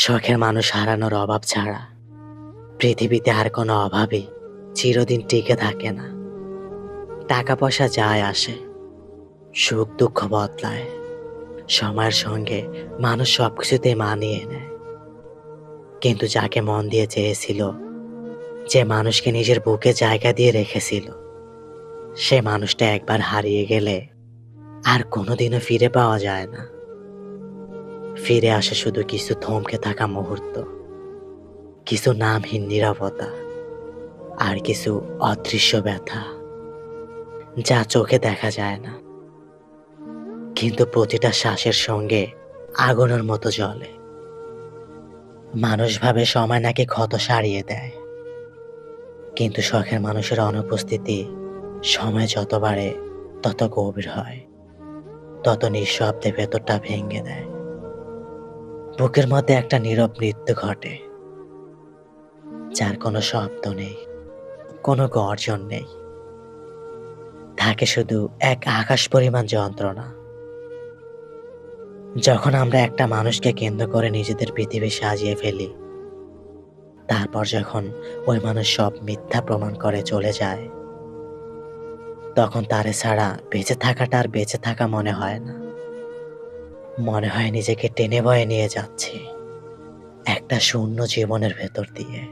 শখের মানুষ হারানোর অভাব ছাড়া পৃথিবীতে আর কোনো অভাবই চিরদিন টিকে থাকে না। টাকা পয়সা যায় আসে, সুখ দুঃখ বদলায়, সময়ের সঙ্গে মানুষ সবকিছুতেই মানিয়ে নেয়। কিন্তু যাকে মন দিয়ে চেয়েছিল, যে মানুষকে নিজের বুকে জায়গা দিয়ে রেখেছিল, সে মানুষটা একবার হারিয়ে গেলে আর কোনোদিনও ফিরে পাওয়া যায় না। ফিরে আসে শুধু কিছু থমকে থাকা মুহূর্ত, কিছু নামহীন নীরবতা, আর কিছু অদৃশ্য ব্যথা যা চোখে দেখা যায় না, কিন্তু প্রতিটা শ্বাসের সঙ্গে আগুনের মতো জ্বলে। মানুষ ভাবে সময় নাকি ক্ষত সারিয়ে দেয়, কিন্তু শখের মানুষের অনুপস্থিতি সময় যত বাড়ে তত গভীর হয়, তত নিঃশব্দে ভেতরটা ভেঙে দেয়। বুকের মধ্যে একটা নীরব মৃত্যু ঘটে, যার কোনো শব্দ নেই, কোনো গর্জন নেই, থাকে শুধু এক আকাশ পরিমাণ যন্ত্রণা। যখন আমরা একটা মানুষকে কেন্দ্র করে নিজেদের পৃথিবী সাজিয়ে ফেলি, তারপর যখন ওই মানুষ সব মিথ্যা প্রমাণ করে চলে যায়, তখন তারে ছাড়া বেঁচে থাকাটা আর বেঁচে থাকা মনে হয় না। মনে হয় নিজেকে টেনে বয়ে নিয়ে যাচ্ছি একটা শূন্য জীবনের ভেতর দিয়ে।